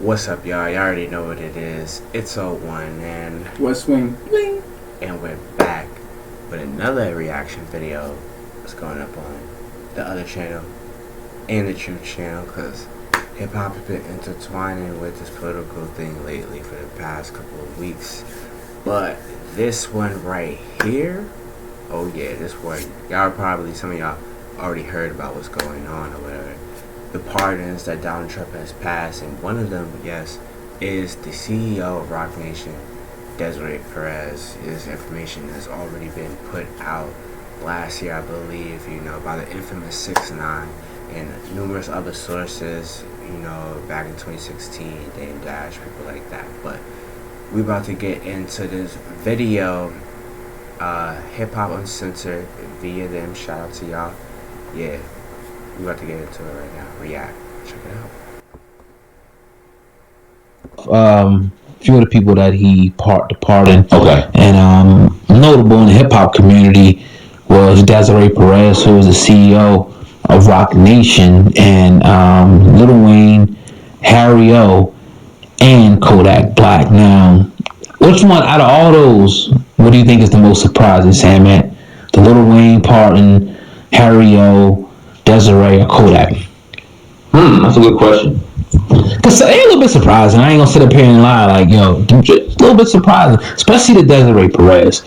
What's up, y'all? Y'all already know what it is. It's 01 and West Wing. Bling. And we're back with another reaction video that's going up on the other channel and the Truth channel, because hip-hop has been intertwining with this political thing lately for the past couple of weeks. But this one right here, oh yeah, this one, y'all probably, some of y'all already heard about what's going on or whatever. The pardons that Donald Trump has passed, and one of them, yes, is the CEO of Rocnation, Desiree Perez. This information has already been put out last year, I believe, by the infamous 6ix9ine and numerous other sources, back in 2016, Dame Dash, people like that. But we about to get into this video, Hip Hop Uncensored via them. Shout out to y'all. Yeah. We about to get into it right now. React. Check it out. Few of the people that he pardoned. Okay. And notable in the hip hop community was Desiree Perez, who was the CEO of Rocnation, and Lil Wayne, Harry O, and Kodak Black. Now, which one out of all those, what do you think is the most surprising, Sam? The Lil Wayne pardon, Harry O, Desiree, or Kodak? That's a good question. Cause it ain't a little bit surprising. I ain't gonna sit up here and lie like, it's a little bit surprising, especially the Desiree Perez.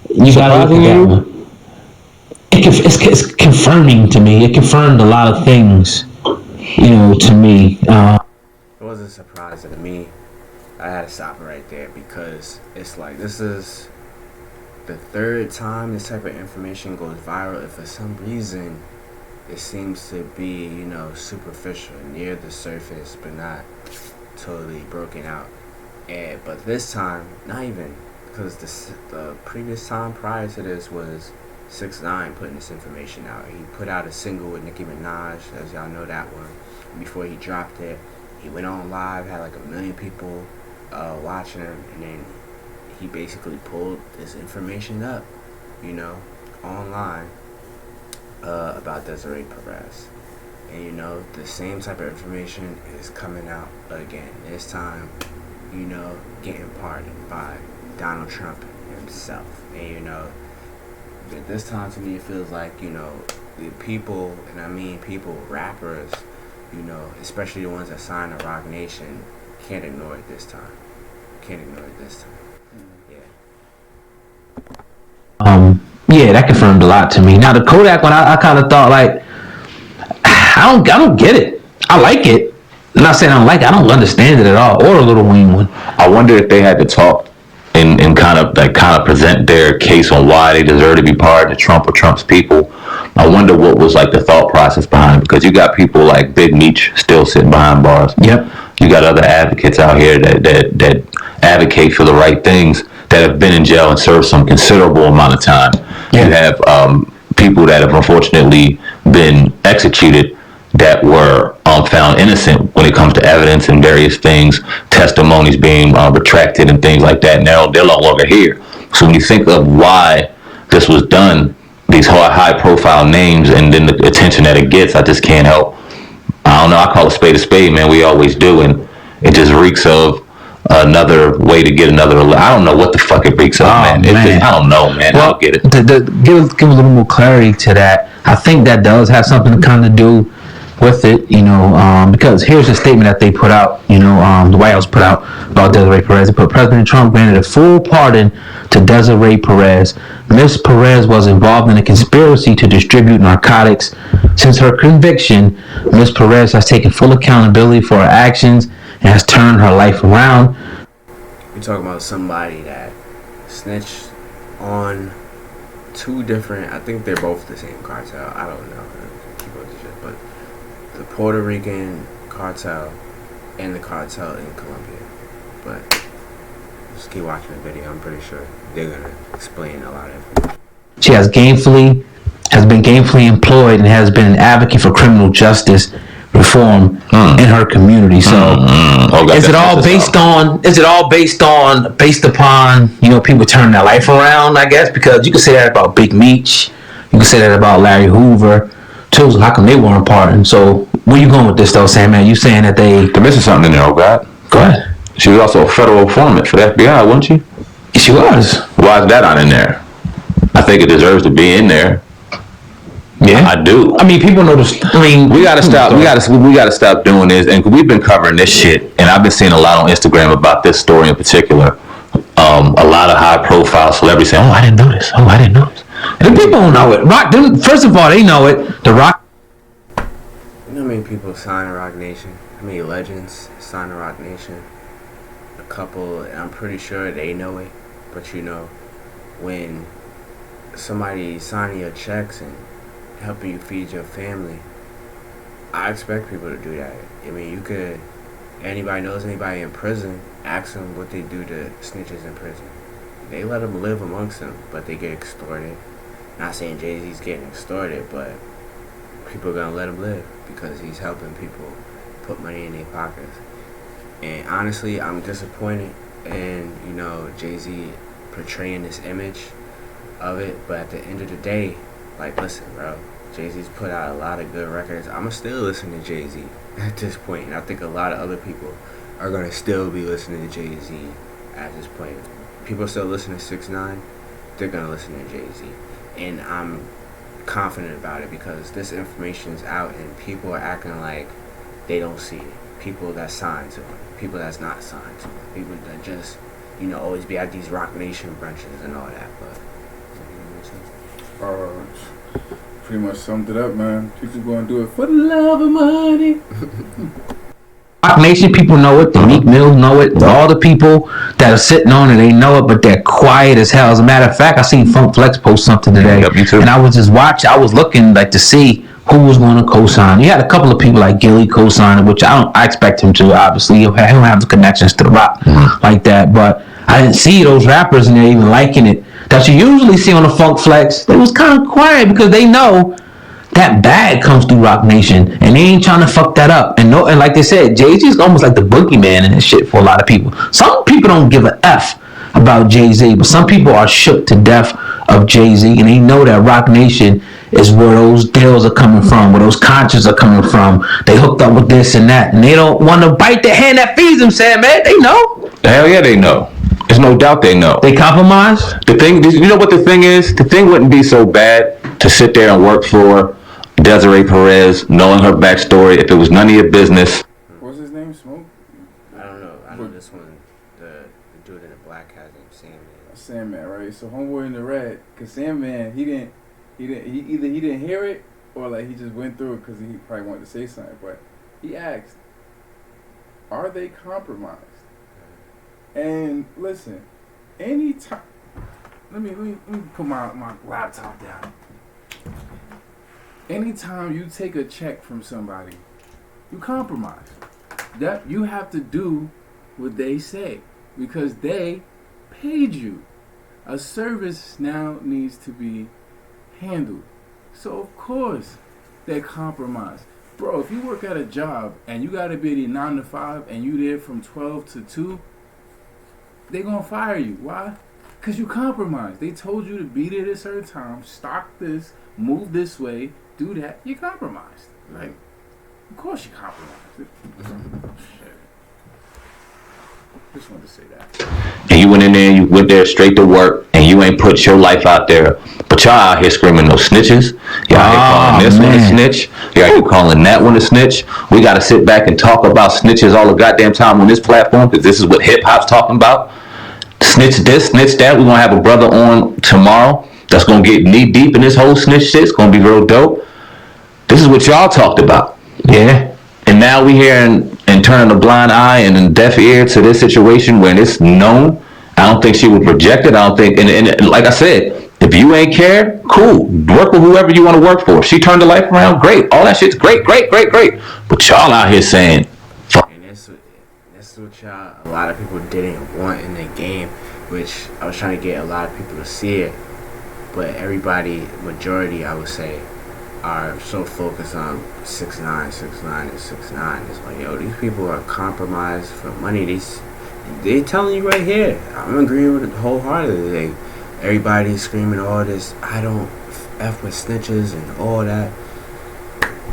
You gotta look at that one. It's confirming to me. It confirmed a lot of things, to me. It wasn't surprising to me. I had to stop it right there because it's like this is the third time this type of information goes viral. If for some reason it seems to be, superficial, near the surface, but not totally broken out. But this time, not even, because the previous time prior to this was 6ix9ine putting this information out. He put out a single with Nicki Minaj, as y'all know that one. Before he dropped it, he went on live, had like 1 million people watching him, and then he basically pulled this information up, online. About Desiree Perez, and the same type of information is coming out again. This time, getting pardoned by Donald Trump himself, and this time to me it feels like the people, and I mean people, rappers, especially the ones that signed to Rocnation, can't ignore it this time. Yeah, that confirmed a lot to me. Now the Kodak one, I kind of thought like, I don't get it. I like it. I'm not saying I don't like it. I don't understand it at all. Or the Lil Wayne one. I wonder if they had to talk and kind of present their case on why they deserve to be pardoned to Trump or Trump's people. I wonder what was like the thought process behind it, because you got people like Big Meech still sitting behind bars. Yep. You got other advocates out here that advocate for the right things, that have been in jail and served some considerable amount of time. Yeah. You have people that have unfortunately been executed that were found innocent when it comes to evidence and various things, testimonies being retracted and things like that. Now they're no longer here. So when you think of why this was done, these high-profile names, and then the attention that it gets, I just can't help. I don't know. I call a spade, man. We always do, and it just reeks of another way to get another. I don't know what the fuck it reeks of, man. I don't know, man. Well, I don't get it. Give a little more clarity to that. I think that does have something to kind of do with it, because here's the statement that they put out, the White House put out about Desiree Perez. They put, President Trump granted a full pardon to Desiree Perez. Ms. Perez was involved in a conspiracy to distribute narcotics. Since her conviction, Ms. Perez has taken full accountability for her actions and has turned her life around. We're talking about somebody that snitched on two different, I think they're both the same cartel. I don't know. But the Puerto Rican cartel and the cartel in Colombia. But just keep watching the video. I'm pretty sure they're going to explain a lot of information. She has been gainfully employed and has been an advocate for criminal justice reform in her community. So is it all based upon people turning their life around, I guess? Because you can say that about Big Meech, you can say that about Larry Hoover too. So how come they weren't pardoned? So Where you going with this though, Sam? Man, you saying that they? They're missing something in there, oh God. Go ahead. She was also a federal informant for the FBI, wasn't she? She was. Why is that not in there? I think it deserves to be in there. Yeah, I do. I mean, people know this. I mean, we gotta stop. We gotta stop doing this. And we've been covering this shit, and I've been seeing a lot on Instagram about this story in particular. A lot of high-profile celebrities saying, "Oh, I didn't know this. Oh, I didn't know this." And the people don't know it. Rock. First of all, they know it. The Rock. You know how many people sign a Rocnation? How many legends sign a Rocnation? A couple, and I'm pretty sure they know it. But you know, when somebody signing your checks and helping you feed your family, I expect people to do that. I mean, you could, anybody knows anybody in prison, ask them what they do to snitches in prison. They let them live amongst them, but they get extorted. Not saying Jay-Z's getting extorted, but people are going to let him live because he's helping people put money in their pockets. And honestly, I'm disappointed in, you know, Jay-Z portraying this image of it, but at the end of the day, like, listen, bro, Jay-Z's put out a lot of good records. I'ma still listen to Jay-Z at this point, and I think a lot of other people are gonna still be listening to Jay-Z at this point. People still listen to 6ix9ine, they're gonna listen to Jay-Z, and I'm confident about it because this information is out, and people are acting like they don't see it. People that signed to him, people that's not signed to him, people that just, you know, always be at these Rocnation brunches and all that, but. Pretty much summed it up, man. People gonna do it for the love of money. Rock Nation people know it. The Meek Mills know it. All the people that are sitting on it, they know it, but they're quiet as hell. As a matter of fact, I seen Funk Flex post something today, Yep, me too. and I was just watching. I was looking like to see who was going to co-sign. You had a couple of people like Gilly co-signing, which I expect him to. Obviously, he don't have the connections to the rock like that, but I didn't see those rappers and they're even liking it. That you usually see on the Funk Flex, they was kind of quiet because they know that bag comes through Rock Nation, and they ain't trying to fuck that up. And no, and like they said, Jay-Z is almost like the boogeyman in this shit for a lot of people. Some people don't give a F about Jay-Z, but some people are shook to death of Jay-Z, and they know that Rock Nation is where those deals are coming from, where those contracts are coming from. They hooked up with this and that, and they don't want to bite the hand that feeds them, Sam, man. They know. Hell yeah, they know. There's no doubt they know. They compromise. The thing, you know what the thing is? The thing wouldn't be so bad to sit there and work for Desiree Perez, knowing her backstory, if it was none of your business. What's his name? Smoke? I don't know. I know this one, the dude in the black hat named Sandman. Sandman, right? So homeboy in the red, cause Sandman, he either he didn't hear it or like he just went through it because he probably wanted to say something. But he asked, "Are they compromised?" And listen, anytime. Let me put my laptop down. Anytime you take a check from somebody, you compromise. That you have to do what they say because they paid you. A service now needs to be handled. So of course they're compromised. Bro, if you work at a job and you gotta be at 9 to 5 and you there from 12 to 2, they gonna fire you. Why? Because you compromised. They told you to be there at a certain time, stock this, move this way, do that. You compromised. Like, of course you compromised. Just wanted to say that. And you went in there, you went there straight to work, and you ain't put your life out there. But y'all out here screaming no snitches. Y'all out here calling this one a snitch. Y'all out here calling that one a snitch. We got to sit back and talk about snitches all the goddamn time on this platform because this is what hip-hop's talking about. Snitch this, snitch that. We're going to have a brother on tomorrow that's going to get knee-deep in this whole snitch shit. It's going to be real dope. This is what y'all talked about. Yeah. And now we hearing and turning a blind eye and a deaf ear to this situation when it's known. I don't think she would reject it. I don't think, and like I said, if you ain't care, cool. Work with whoever you want to work for. If she turned the life around, great. All that shit's great. But y'all out here saying, fuck. And that's what y'all, a lot of people didn't want in the game, which I was trying to get a lot of people to see it. But everybody, majority, I would say, are so focused on 6ix9ine, 6ix9ine, and 6ix9ine. It's like, yo, these people are compromised for money. They telling you right here. I'm agreeing with it wholeheartedly. Everybody's screaming all this, I don't F with snitches and all that.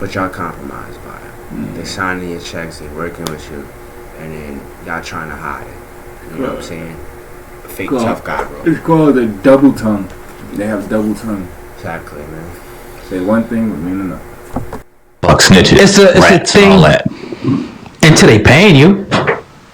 but y'all compromised by it. They signing your checks, they working with you, and then y'all trying to hide it. You know what I'm saying? A fake tough guy, bro. It's called a double tongue. They have double tongue. Exactly, man. Say one thing but mean another. Fuck snitches, It's a rats, thing. and all that. Until they paying you.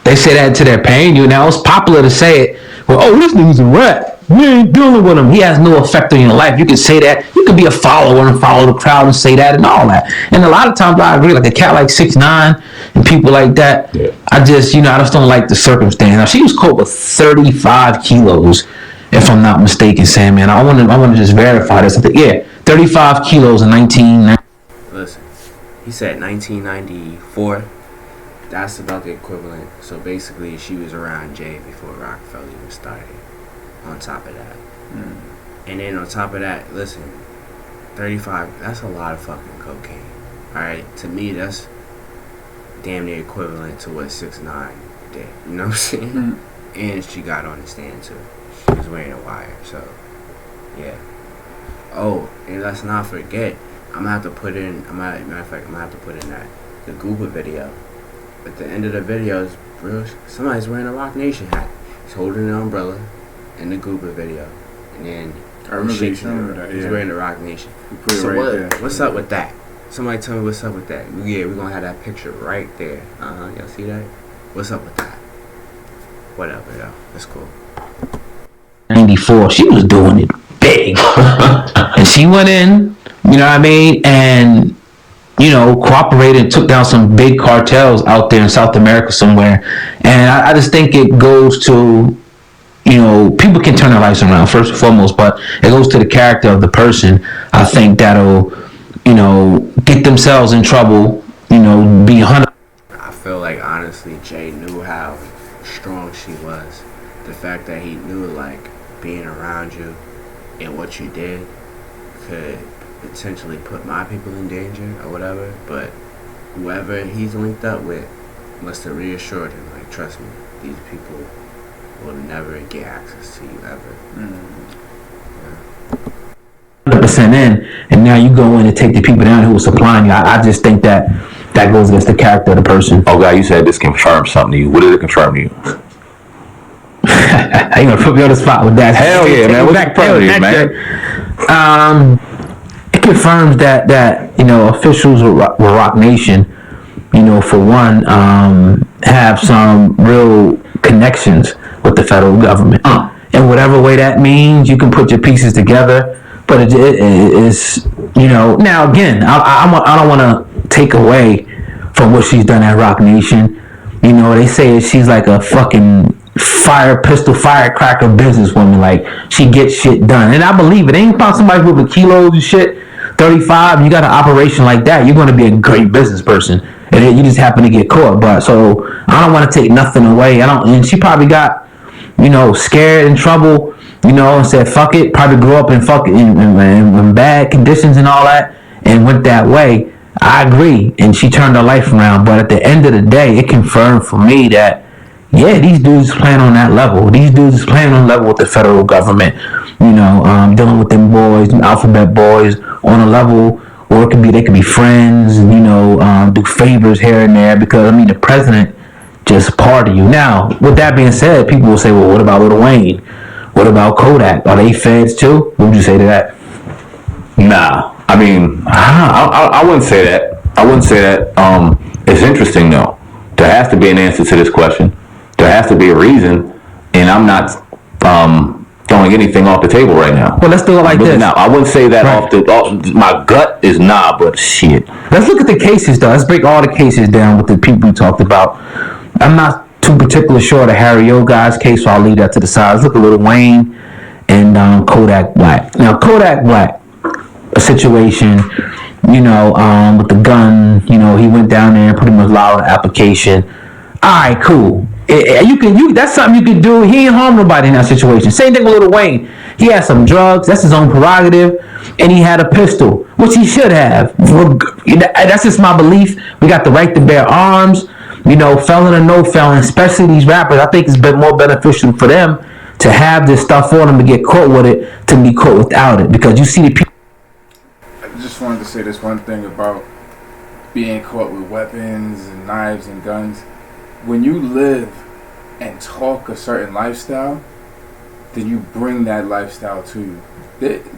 They say that until they're paying you. Now it's popular to say it. Well, oh, this nigga's a rat. We ain't dealing with him. He has no effect on your life. You can say that. You can be a follower and follow the crowd and say that and all that. And a lot of times I agree. Like a cat like 6ix9ine and people like that. Yeah. I just don't like the circumstance. Now she was caught with 35 kilos, if I'm not mistaken, Sam. Man, I want to just verify this. I think, yeah, 35 kilos in 1990. Listen, he said 1994. That's about the equivalent. So basically, she was around Jay before Rockefeller even started. On top of that, and then on top of that, listen, 35. That's a lot of fucking cocaine. All right, to me, that's damn near equivalent to what 6ix9ine did. You know what I'm saying? And she got on the stand too. She was wearing a wire. So, yeah. Oh, and let's not forget, I'm gonna have to put in. Matter of fact, I'm gonna have to put in that the Goober video. At the end of the video, bro, somebody's wearing a Rocnation hat. He's holding an umbrella in the Goober video, and then I remember you showing that. he's wearing the Rocnation. Put it right there. What's up with that? Somebody tell me what's up with that. Yeah, we're gonna have that picture right there. Y'all see that? What's up with that? Whatever, though. That's cool. 94, she was doing it big. And she went in, you know what I mean, and cooperated and took down some big cartels out there in South America somewhere. And I just think it goes to, people can turn their lives around first and foremost, but it goes to the character of the person. I think that'll, get themselves in trouble, be 100. I feel like honestly, Jay knew how strong she was. The fact that he knew like being around you and what you did could potentially put my people in danger or whatever, but whoever he's linked up with must have reassured him, like, trust me, these people will never get access to you ever. 100% in, and now you go in and take the people down who were supplying you. I just think that goes against the character of the person. Oh God, you said this confirmed something to you. What did it confirm to you? You gonna put me on the spot with that? Hell yeah, man. What's the problem, man? It confirms that officials with Rocnation, for one, have some real connections with the federal government. In whatever way that means, you can put your pieces together. But it is, now again, I don't want to take away from what she's done at Rocnation. They say she's like a fucking firecracker businesswoman. Like, she gets shit done. And I believe it. Ain't about somebody moving kilos and shit. 35, you got an operation like that, you're going to be a great business person. And then you just happen to get caught. But so I don't want to take nothing away. And she probably got, scared, in trouble, and said fuck it. Probably grew up in bad conditions and all that, and went that way. I agree, and she turned her life around. But at the end of the day, it confirmed for me that these dudes playing on that level. These dudes is playing on level with the federal government. Dealing with them boys, them alphabet boys, on a level where they could be friends, and do favors here and there, because the president just part of you. Now, with that being said, people will say, well, what about Lil Wayne? What about Kodak? Are they feds too? What would you say to that? Nah, I wouldn't say that. It's interesting though. There has to be an answer to this question. There has to be a reason, and I'm not throwing anything off the table right now. Well, let's do it like this. Now, I wouldn't say that my gut is nah, but shit. Let's look at the cases though. Let's break all the cases down with the people we talked about. I'm not too particular sure of the Harry O guy's case, so I'll leave that to the side. Let's look at Lil Wayne and Kodak Black. Now, Kodak Black, a situation, with the gun, he went down there and pretty much allowed an application. All right, cool. That's something you can do. He ain't harm nobody in that situation. Same thing with Lil Wayne. He had some drugs. That's his own prerogative. And he had a pistol, which he should have. That's just my belief. We got the right to bear arms. Felon or no felon, especially these rappers. I think it's been more beneficial for them to have this stuff on them to get caught with it to be caught without it. Because you see the people. I just wanted to say this one thing about being caught with weapons and knives and guns. When you live and talk a certain lifestyle, then you bring that lifestyle to you.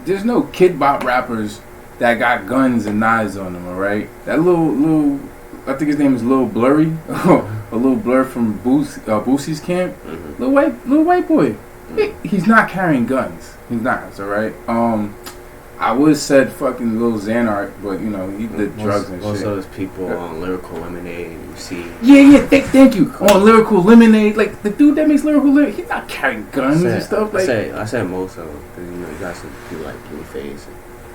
There's no Kid Bop rappers that got guns and knives on them, alright? That little, I think his name is Lil Blurry, a little Blur from Boosie's camp. Little white boy. He's not carrying guns. He's not, alright? I would said fucking Lil Xanart, but you know, he did drugs and most shit. Most of those people on Lyrical Lemonade, you see. Yeah, thank you. On Lyrical Lemonade, like the dude that makes Lyrical Lemonade, he's not carrying guns and stuff. Like I said most of them, because you know you got some people like Blueface.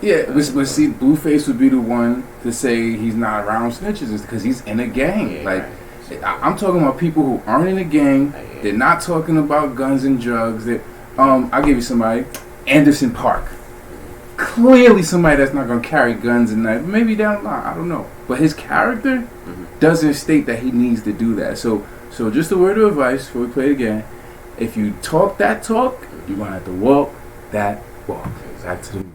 Yeah, but see, Blueface would be the one to say he's not around snitches because he's in a gang. Yeah, like, right. I'm talking about people who aren't in a gang. Yeah. They're not talking about guns and drugs. I'll give you somebody, Anderson .Paak. Clearly somebody that's not going to carry guns and knives. Maybe down the line, I don't know. But his character doesn't state that he needs to do that. So just a word of advice before we play again. If you talk that talk, you're going to have to walk that walk. Exactly.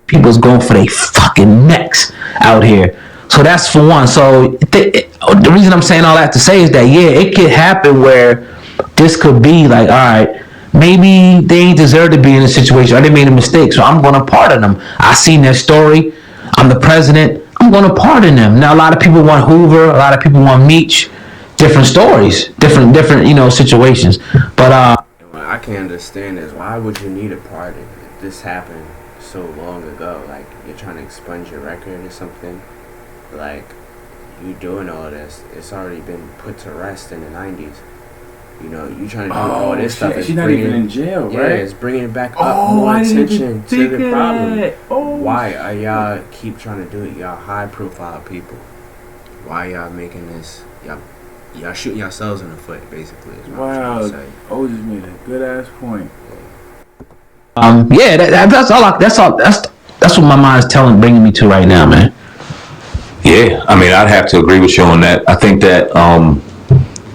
People's going for their fucking necks out here. So that's for one. So the reason I'm saying all that to say is that, yeah, it could happen where this could be like, all right, maybe they ain't deserve to be in a situation or they made a mistake, so I'm going to pardon them. I seen their story. I'm the president. I'm going to pardon them. Now, a lot of people want Hoover. A lot of people want Meech. Different stories. Different, situations. But what I can't understand is why would you need a pardon if this happened so long ago? Like, you're trying to expunge your record or something. Like, you doing all this, it's already been put to rest in the 90s. You know, you trying to do all this stuff. She's not even in jail, right? Yeah, it's bringing it back up more attention to the problem. Why are y'all keep trying to do it? Y'all high profile people. Why y'all making this? Y'all shooting yourselves in the foot, basically. Wow, just made a good ass point. yeah, that's all. That's what my mind's bringing me to right now, man. Yeah, I mean, I'd have to agree with you on that. I think that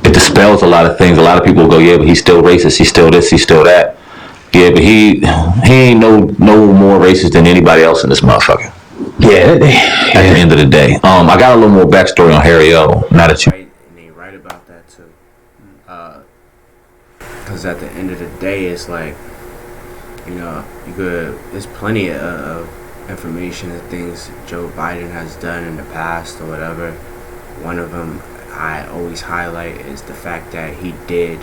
it dispels a lot of things. A lot of people go, yeah, but he's still racist. He's still this. He's still that. Yeah, but he ain't no more racist than anybody else in this motherfucker. Yeah, at the end of the day. I got a little more backstory on Harry O. Now that you. And they right about that too. Because at the end of the day, it's like, you know, there's plenty of information and things Joe Biden has done in the past or whatever. One of them I always highlight is the fact that he did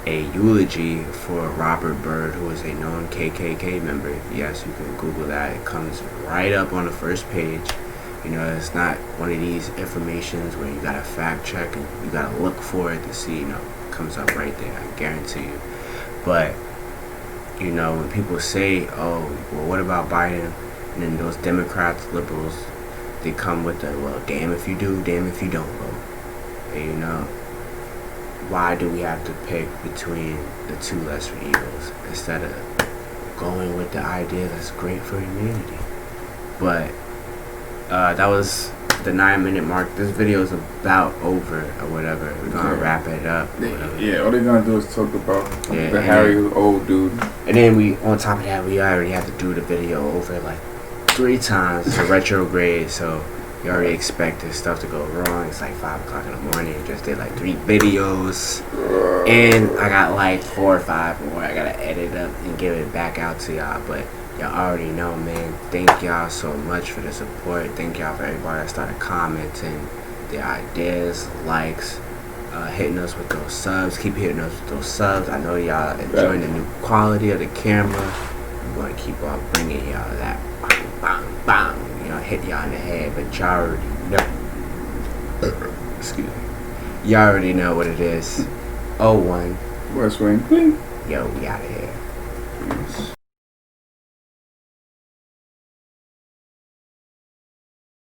a eulogy for Robert Byrd, who was a known KKK member. Yes, you can Google that. It comes right up on the first page. You know, it's not one of these informations where you gotta fact check and you gotta look for it to see, you know, it comes up right there, I guarantee you. But, you know, when people say, oh, well, what about Biden? And then those Democrats, liberals, they come with the, well, damn if you do, damn if you don't vote. And, you know, why do we have to pick between the two lesser evils instead of going with the idea that's great for humanity? But that was the 9-minute mark. This video is about over or whatever. We're gonna wrap it up. Yeah, all they're gonna do is talk about the Harry old dude. And then we, on top of that, we already have to do the video over like 3 times to retrograde. So you already expect this stuff to go wrong. It's like 5 o'clock in the morning. Just did like 3 videos, and I got like 4 or 5 more I gotta edit up and give it back out to y'all. But y'all already know, man. Thank y'all so much for the support. Thank y'all for everybody that started commenting their ideas, likes, hitting us with those subs. Keep hitting us with those subs. I know y'all enjoying the new quality of the camera. I'm gonna keep on bringing y'all that bang, bang, bang. You know, hit y'all in the head, but y'all already know. Excuse me. Y'all already know what it is. 01. West Wing. Yo, we out of here. Peace.